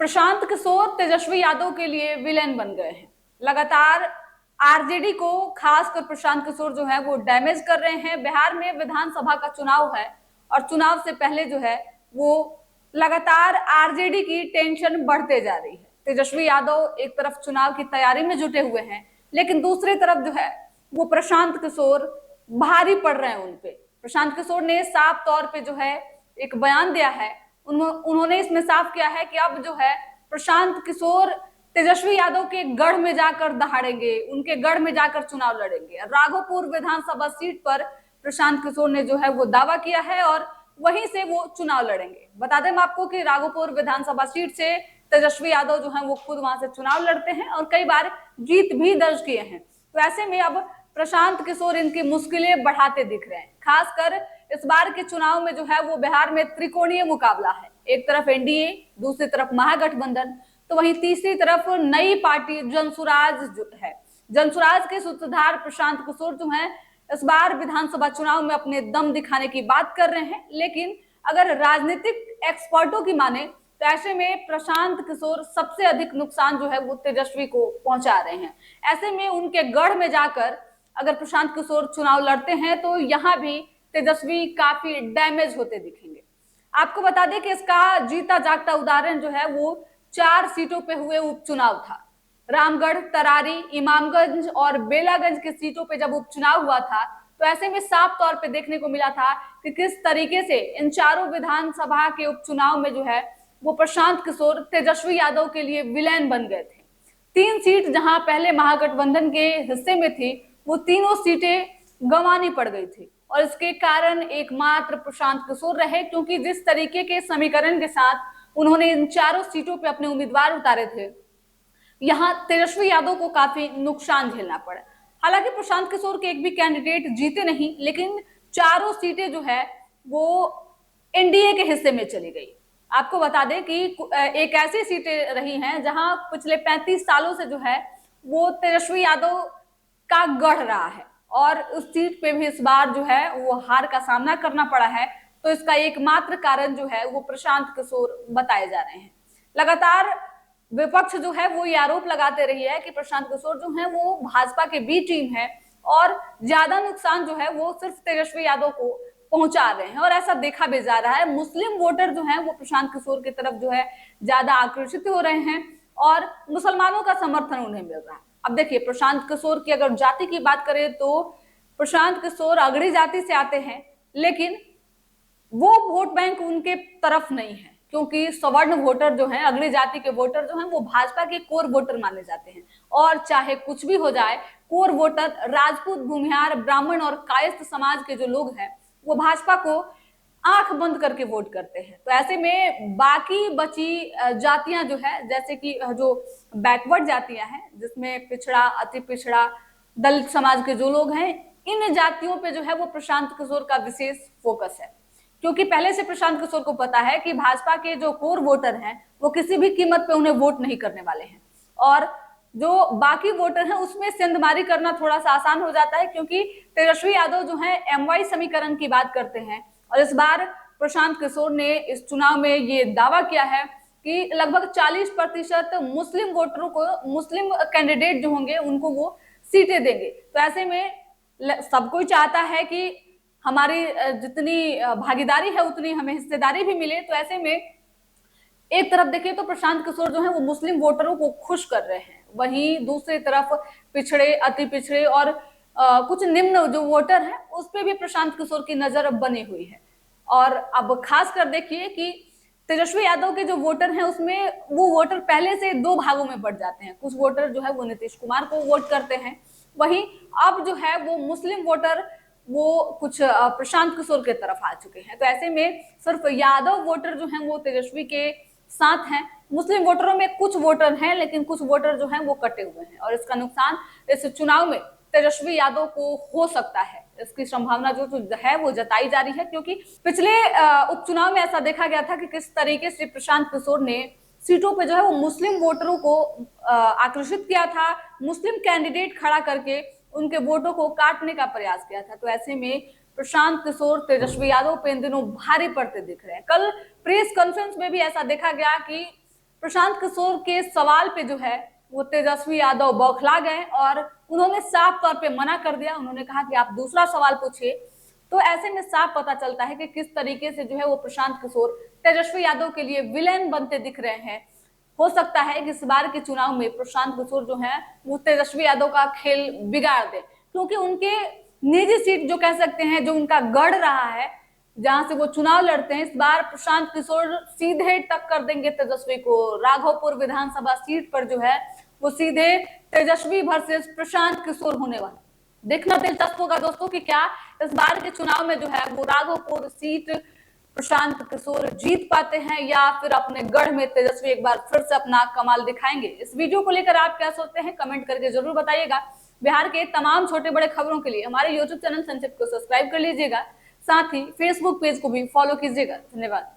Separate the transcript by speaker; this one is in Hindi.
Speaker 1: प्रशांत किशोर तेजस्वी यादव के लिए विलेन बन गए हैं। लगातार आरजेडी को, खासकर प्रशांत किशोर जो है वो डैमेज कर रहे हैं। बिहार में विधानसभा का चुनाव है और चुनाव से पहले जो है वो लगातार आरजेडी की टेंशन बढ़ते जा रही है। तेजस्वी यादव एक तरफ चुनाव की तैयारी में जुटे हुए हैं, लेकिन दूसरी तरफ जो है वो प्रशांत किशोर भारी पड़ रहे हैं उनपे। प्रशांत किशोर ने साफ तौर पे जो है एक बयान दिया है। उन्होंने इसमें साफ किया है कि अब जो है प्रशांत किशोर तेजस्वी यादव के गढ़ में जाकर दहाड़ेंगे, उनके गढ़ में जाकर चुनाव लड़ेंगे। राघोपुर विधानसभा सीट पर प्रशांत किशोर ने जो है वो दावा किया है और वहीं से वो चुनाव लड़ेंगे। बता दें आपको कि राघोपुर विधानसभा सीट से तेजस्वी यादव जो है वो खुद वहां से चुनाव लड़ते हैं और कई बार जीत भी दर्ज किए हैं। तो ऐसे में अब प्रशांत किशोर इनकी मुश्किलें बढ़ाते दिख रहे हैं। खासकर इस बार के चुनाव में जो है वो बिहार में त्रिकोणीय मुकाबला है। एक तरफ एनडीए, दूसरी तरफ महागठबंधन, तो वहीं तीसरी तरफ नई पार्टी जनसुराज जो है। जनसुराज के सूत्रधार प्रशांत किशोर जो हैं इस बार विधानसभा चुनाव में अपने दम दिखाने की बात कर रहे हैं, लेकिन अगर राजनीतिक एक्सपर्टों की माने तो ऐसे में प्रशांत किशोर सबसे अधिक नुकसान जो है वो तेजस्वी को पहुंचा रहे हैं। ऐसे में उनके गढ़ में जाकर अगर प्रशांत किशोर चुनाव लड़ते हैं तो यहां भी तेजस्वी काफी डैमेज होते दिखेंगे। आपको बता दें कि इसका जीता जागता उदाहरण जो है वो 4 सीटों पे हुए उपचुनाव था। रामगढ़, तरारी, इमामगंज और बेलागंज की सीटों पे जब उपचुनाव हुआ था तो ऐसे में साफ तौर पे देखने को मिला था कि किस तरीके से इन चारों विधानसभा के उपचुनाव में जो है वो प्रशांत किशोर तेजस्वी यादव के लिए विलेन बन गए थे। 3 सीट जहां पहले महागठबंधन के हिस्से में थी, वो तीनों सीटें गंवानी पड़ गई थी और इसके कारण एकमात्र प्रशांत किशोर रहे, क्योंकि जिस तरीके के समीकरण के साथ उन्होंने इन चारों सीटों पे अपने उम्मीदवार उतारे थे, यहां तेजस्वी यादव को काफी नुकसान झेलना पड़ा। हालांकि प्रशांत किशोर के एक भी कैंडिडेट जीते नहीं, लेकिन चारों सीटें जो है वो एनडीए के हिस्से में चली गई। आपको बता दें कि एक ऐसी सीटें रही हैं जहां पिछले 35 सालों से जो है वो तेजस्वी यादव का गढ़ रहा है और उस सीट पे भी इस बार जो है वो हार का सामना करना पड़ा है। तो इसका एकमात्र कारण जो है वो प्रशांत किशोर बताए जा रहे हैं। लगातार विपक्ष जो है वो ये आरोप लगाते रही है कि प्रशांत किशोर जो है वो भाजपा के बी टीम है और ज्यादा नुकसान जो है वो सिर्फ तेजस्वी यादव को पहुंचा रहे हैं और ऐसा देखा भी जा रहा है। मुस्लिम वोटर जो है वो प्रशांत किशोर की तरफ जो है ज्यादा आकर्षित हो रहे हैं और मुसलमानों का समर्थन उन्हें मिल रहा है। अब देखिए, प्रशांत किशोर की अगर जाति की बात करें तो प्रशांत किशोर अगड़ी जाति से आते हैं, लेकिन वो वोट बैंक उनके तरफ नहीं है, क्योंकि सवर्ण वोटर जो हैं, अगड़ी जाति के वोटर जो हैं वो भाजपा के कोर वोटर माने जाते हैं और चाहे कुछ भी हो जाए, कोर वोटर राजपूत, भूमिहार, ब्राह्मण और कायस्थ समाज के जो लोग हैं वो भाजपा को आंख बंद करके वोट करते हैं। तो ऐसे में बाकी बची जातियां जो है, जैसे कि जो बैकवर्ड जातियां हैं जिसमें पिछड़ा, अति पिछड़ा, दलित समाज के जो लोग हैं, इन जातियों पे जो है वो प्रशांत किशोर का विशेष फोकस है, क्योंकि पहले से प्रशांत किशोर को पता है कि भाजपा के जो कोर वोटर हैं वो किसी भी कीमत पे उन्हें वोट नहीं करने वाले हैं और जो बाकी वोटर हैं उसमें सेंधमारी करना थोड़ा सा आसान हो जाता है, क्योंकि तेजस्वी यादव जो है एमवाई समीकरण की बात करते हैं और इस बार प्रशांत किशोर ने इस चुनाव में ये दावा किया है कि लगभग 40% मुस्लिम वोटरों को, मुस्लिम कैंडिडेट जो होंगे उनको वो सीटें देंगे। तो ऐसे में सब कोई चाहता है कि हमारी जितनी भागीदारी है उतनी हमें हिस्सेदारी भी मिले। तो ऐसे में एक तरफ देखिए तो प्रशांत किशोर जो है वो मुस्लिम वोटरों को खुश कर रहे हैं, वहीं दूसरी तरफ पिछड़े, अति पिछड़े और कुछ निम्न जो वोटर हैं उस पर भी प्रशांत किशोर की नजर बनी हुई है। और अब खास कर देखिए कि तेजस्वी यादव के जो वोटर हैं उसमें वो वोटर पहले से 2 भागों में बढ़ जाते हैं। कुछ वोटर जो है वो नीतीश कुमार को वोट करते हैं, वहीं अब जो है वो मुस्लिम वोटर वो कुछ प्रशांत किशोर के तरफ आ चुके हैं। तो ऐसे में सिर्फ यादव वोटर जो हैं वो तेजस्वी के साथ हैं। मुस्लिम वोटरों में कुछ वोटर हैं, लेकिन कुछ वोटर जो हैं वो कटे हुए हैं और इसका नुकसान इस चुनाव में तेजस्वी यादव को हो सकता है। इसकी संभावना जो है वो जताई जा रही है, क्योंकि पिछले उपचुनाव में ऐसा देखा गया था कि किस तरीके से प्रशांत किशोर ने सीटों पे जो है वो मुस्लिम वोटरों को आकर्षित किया था, मुस्लिम कैंडिडेट खड़ा करके उनके वोटों को काटने का प्रयास किया था। तो ऐसे में प्रशांत किशोर तेजस्वी यादव पे इन दिनों भारी पड़ते दिख रहे हैं। कल प्रेस कॉन्फ्रेंस में भी ऐसा देखा गया कि प्रशांत किशोर के सवाल पे जो है वो तेजस्वी यादव बौखला गए और उन्होंने साफ तौर पे मना कर दिया। उन्होंने कहा कि आप दूसरा सवाल पूछिए। तो ऐसे में साफ पता चलता है कि किस तरीके से जो है वो प्रशांत किशोर तेजस्वी यादव के लिए विलेन बनते दिख रहे हैं। हो सकता है कि इस बार के चुनाव में प्रशांत किशोर जो है वो तेजस्वी यादव का खेल बिगाड़ दे, क्योंकि उनके निजी सीट जो कह सकते हैं, जो उनका गढ़ रहा है, जहां से वो चुनाव लड़ते हैं, इस बार प्रशांत किशोर सीधे टक्कर देंगे तेजस्वी को। राघोपुर विधानसभा सीट पर जो है वो सीधे तेजस्वी वर्सेस प्रशांत किशोर होने वाला। देखना दिलचस्प होगा दोस्तों कि क्या इस बार के चुनाव में जो है वो राघोपुर सीट प्रशांत किशोर जीत पाते हैं या फिर अपने गढ़ में तेजस्वी एक बार फिर से अपना कमाल दिखाएंगे। इस वीडियो को लेकर आप क्या सोचते हैं, कमेंट करके जरूर बताइएगा। बिहार के तमाम छोटे बड़े खबरों के लिए हमारे यूट्यूब चैनल संक्षिप्त को सब्सक्राइब कर लीजिएगा, साथ ही फेसबुक पेज को भी फॉलो कीजिएगा। धन्यवाद।